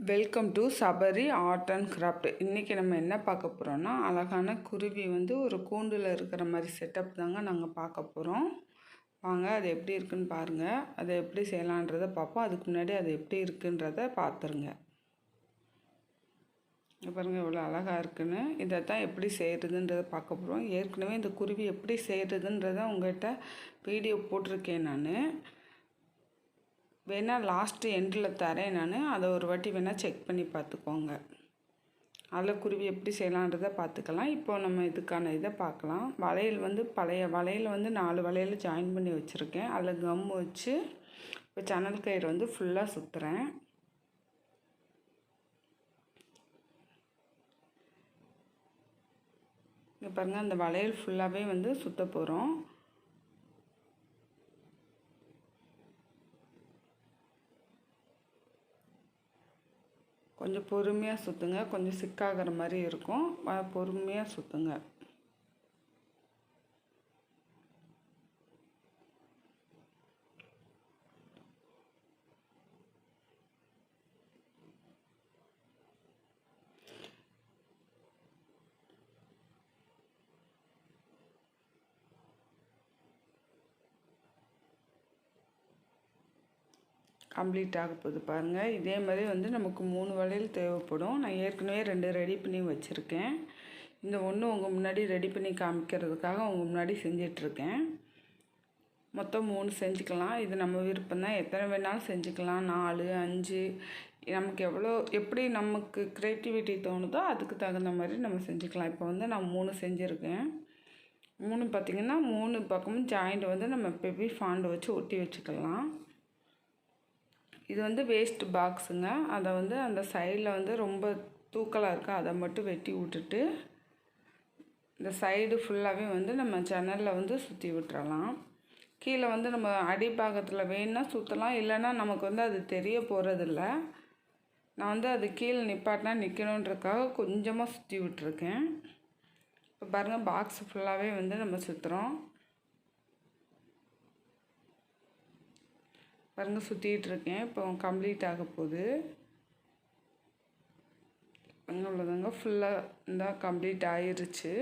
Welcome to Sabari art and craft. இன்றைக்கி நம்ம என்ன பார்க்க போகிறோன்னா, அழகான குருவி வந்து ஒரு கூண்டில் இருக்கிற மாதிரி செட்டப் தாங்க நாங்கள் பார்க்க போகிறோம். வாங்க அது எப்படி இருக்குன்னு பாருங்கள். அதை எப்படி செய்யலான்றதை பார்ப்போம். அதுக்கு முன்னாடி அது எப்படி இருக்குன்றதை பார்த்துருங்க. பாருங்கள் இவ்வளோ அழகாக இருக்குன்னு. இதை தான் எப்படி செய்கிறதுன்றதை பார்க்க போகிறோம். ஏற்கனவே இந்த குருவி எப்படி செய்கிறதுன்றதை உங்கள்கிட்ட வீடியோ போட்டிருக்கேன் நான். வேணால் லாஸ்ட்டு எண்டில் தரேன் நான். அதை ஒரு வாட்டி வேணால் செக் பண்ணி பார்த்துக்கோங்க. அதில் குருவி எப்படி செய்யலான்றதை பார்த்துக்கலாம். இப்போ நம்ம இதுக்கான இதை பார்க்கலாம். வளையல் வந்து பழைய வளையல் வந்து 4 வளையல் ஜாயின் பண்ணி வச்சுருக்கேன். அதில் கம் வச்சு இப்போ சணல் கயிறு வந்து ஃபுல்லாக சுற்றுறேன். இங்கே பாருங்கள், அந்த வளையல் ஃபுல்லாகவே வந்து சுற்ற போகிறோம். கொஞ்சம் பொறுமையாக சுற்றுங்க. கொஞ்சம் சிக்காகிற மாதிரி இருக்கும். பொறுமையாக சுற்றுங்க. கம்ப்ளீட் ஆக போகுது பாருங்கள். இதே மாதிரி வந்து நமக்கு 3 வளையல் தேவைப்படும். நான் ஏற்கனவே 2 ரெடி பண்ணி வச்சுருக்கேன். இந்த ஒன்று உங்கள் முன்னாடி ரெடி பண்ணி காமிக்கிறதுக்காக உங்கள் முன்னாடி செஞ்சிட்ருக்கேன். மொத்தம் 3 செஞ்சுக்கலாம். இது நம்ம விருப்பம் தான். எத்தனை வேணாலும் செஞ்சுக்கலாம். 4, 5 நமக்கு எப்படி நமக்கு க்ரியேட்டிவிட்டி தோணுதோ அதுக்கு தகுந்த மாதிரி நம்ம செஞ்சுக்கலாம். இப்போ வந்து நான் 3 செஞ்சுருக்கேன். 3 பார்த்திங்கன்னா 3 பக்கமும் ஜாயிண்ட் வந்து நம்ம பெபி ஃபாண்ட் வச்சு ஒட்டி வச்சுக்கலாம். இது வந்து வேஸ்ட் பாக்ஸுங்க. அதை வந்து அந்த சைடில் வந்து ரொம்ப தூக்கலாக இருக்கா, அதை மட்டும் வெட்டி விட்டுட்டு இந்த சைடு ஃபுல்லாகவே வந்து நம்ம ஜன்னலில் வந்து சுற்றி விட்டுறலாம். கீழே வந்து நம்ம அடிப்பாகத்தில் வேணுன்னா சுற்றலாம், இல்லைன்னா நமக்கு வந்து அது தெரிய போகிறதில்ல. நான் வந்து அது கீழே நிப்பாட்டினா நிற்கணுன்றதுக்காக கொஞ்சமாக சுற்றி விட்டுருக்கேன். இப்போ பாருங்கள், பாக்ஸ் ஃபுல்லாகவே வந்து நம்ம சுற்றுறோம். பாருங்கள், சுற்றிகிட்ருக்கேன். இப்போ கம்ப்ளீட் ஆக போகுது. அவ்வளோதாங்க, ஃபுல்லாக இருந்தால் கம்ப்ளீட் ஆயிடுச்சு.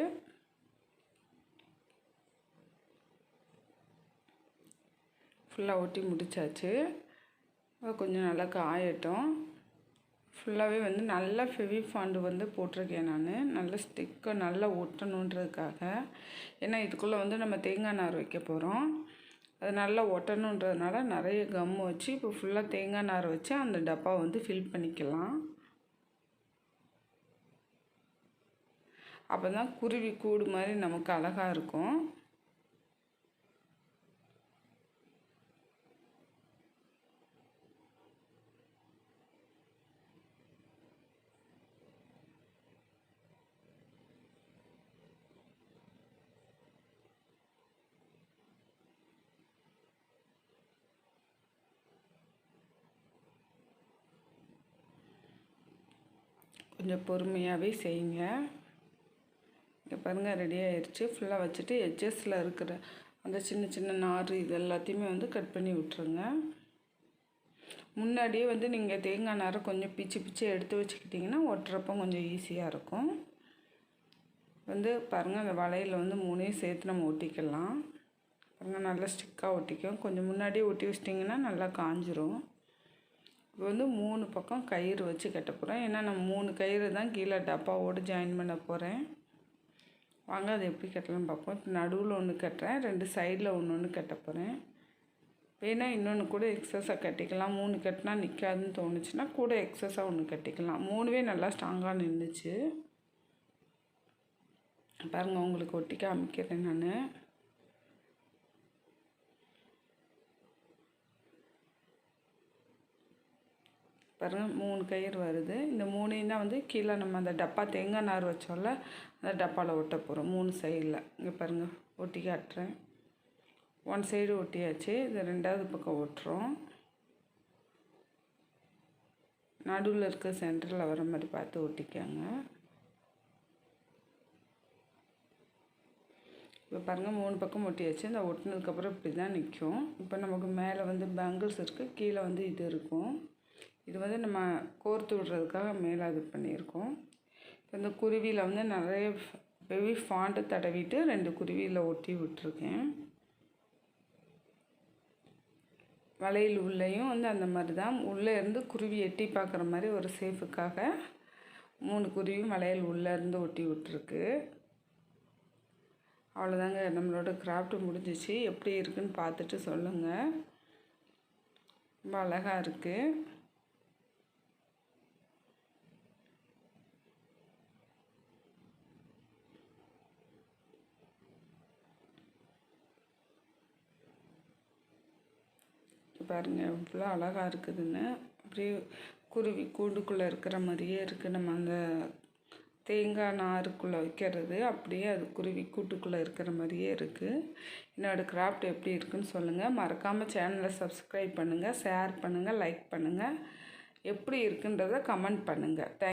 ஃபுல்லாக ஒட்டி முடித்தாச்சு. கொஞ்சம் நல்லா காயட்டும். ஃபுல்லாகவே வந்து நல்லா ஃபெவி ஃபாண்டு வந்து போட்டிருக்கேன் நான். நல்ல ஸ்டிக்கை நல்லா ஒட்டணுன்றதுக்காக. ஏன்னா இதுக்குள்ளே வந்து நம்ம தேங்காய் நார் வைக்க போகிறோம். அது நல்லா ஒட்டணுன்றதுனால நிறைய கம் வச்சு இப்போ ஃபுல்லாக தேங்காய் நார் வச்சு அந்த டப்பா வந்து ஃபில் பண்ணிக்கலாம். அப்போ தான் குருவி கூடு மாதிரி நமக்கு அழகாக இருக்கும். கொஞ்சம் பொறுமையாகவே செய்யுங்க. இங்கே பாருங்கள், ரெடி ஆயிடுச்சு. ஃபுல்லாக வச்சுட்டு எட்ஜஸில் இருக்கிற அந்த சின்ன சின்ன நார் இது எல்லாத்தையுமே வந்து கட் பண்ணி விட்டுருங்க. முன்னாடியே வந்து நீங்கள் தேங்காய் நாரை கொஞ்சம் பிச்சு எடுத்து வச்சுக்கிட்டிங்கன்னா ஒட்டுறப்போ கொஞ்சம் ஈஸியாக இருக்கும். வந்து பாருங்கள், அந்த வளையல் வந்து 3ஐயும் சேர்த்து நம்ம ஒட்டிக்கலாம். பாருங்கள், நல்லா ஸ்டிக்காக ஒட்டிக்கும். கொஞ்சம் முன்னாடியே ஒட்டி வச்சிட்டிங்கன்னா நல்லா காஞ்சிரும். இப்போ வந்து 3 பக்கம் கயிறு வச்சு கட்ட போகிறேன். ஏன்னா நான் 3 கயிறு தான் கீழே டப்பாவோடு ஜாயின் பண்ண போகிறேன். வாங்க அது எப்படி கட்டலாம்னு பார்ப்போம். இப்போ நடுவில் ஒன்று கட்டுறேன், 2 சைடில் ஒன்று கட்ட போகிறேன். வேணால் இன்னொன்று கூட எக்ஸஸாக கட்டிக்கலாம். 3 கட்டினா நிற்காதுன்னு தோணுச்சுன்னா கூட எக்ஸஸாக ஒன்று கட்டிக்கலாம். 3வே நல்லா ஸ்ட்ராங்காக நின்றுச்சு. பாருங்கள், உங்களுக்கு ஒட்டி காமிக்கிறேன் நான். பாருங்கள், 3 கயிறு வருது. இந்த 3ஐயும் தான் வந்து கீழே நம்ம அந்த டப்பா தேங்காய் நார் வச்சோம்ல, அந்த டப்பாவில் ஒட்ட போகிறோம் 3 சைடில். இங்கே பாருங்கள், ஒட்டி காட்டுறேன். 1 சைடு ஒட்டியாச்சு. இது 2வது பக்கம் ஒட்டுறோம். நடுவில் இருக்க சென்டரில் வர மாதிரி பார்த்து ஒட்டிக்காங்க. இப்போ பாருங்கள், 3 பக்கம் ஒட்டியாச்சு. இந்த ஒட்டினதுக்கப்புறம் இப்படி தான் நிற்கும். இப்போ நமக்கு மேலே வந்து பேங்கிள்ஸ் இருக்குது, கீழே வந்து இது இருக்கும். இது வந்து நம்ம கோர்த்து விடுறதுக்காக மேலே இது பண்ணியிருக்கோம். இப்போ இந்த குருவியில் வந்து நிறைய பெவி ஃபாண்ட்டு தடவிட்டு 2 குருவியில் ஒட்டி விட்டுருக்கேன். வளையல் உள்ளேயும் வந்து அந்த மாதிரி தான், உள்ளே இருந்து குருவி எட்டி பார்க்குற மாதிரி ஒரு சேஃபுக்காக 3 குருவியும் வளையல் உள்ளேருந்து ஒட்டி விட்டுருக்கு. அவ்வளோதாங்க, நம்மளோட கிராஃப்ட் முடிஞ்சிச்சு. எப்படி இருக்குன்னு பார்த்துட்டு சொல்லுங்கள். ரொம்ப அழகாக இருக்குது. பாருங்கள் எவ்வளோ அழகாக இருக்குதுன்னு. அப்படியே குருவி கூண்டுக்குள்ளே இருக்கிற மாதிரியே இருக்குது. நம்ம அந்த தேங்காய் நாருக்குள்ளே வைக்கிறது அப்படியே அது குருவி கூட்டுக்குள்ளே இருக்கிற மாதிரியே இருக்குது. என்னோடய கிராஃப்ட் எப்படி இருக்குன்னு சொல்லுங்கள். மறக்காமல் சேனலை சப்ஸ்கிரைப் பண்ணுங்கள், ஷேர் பண்ணுங்கள், லைக் பண்ணுங்கள். எப்படி இருக்குன்றதை கமெண்ட் பண்ணுங்கள்.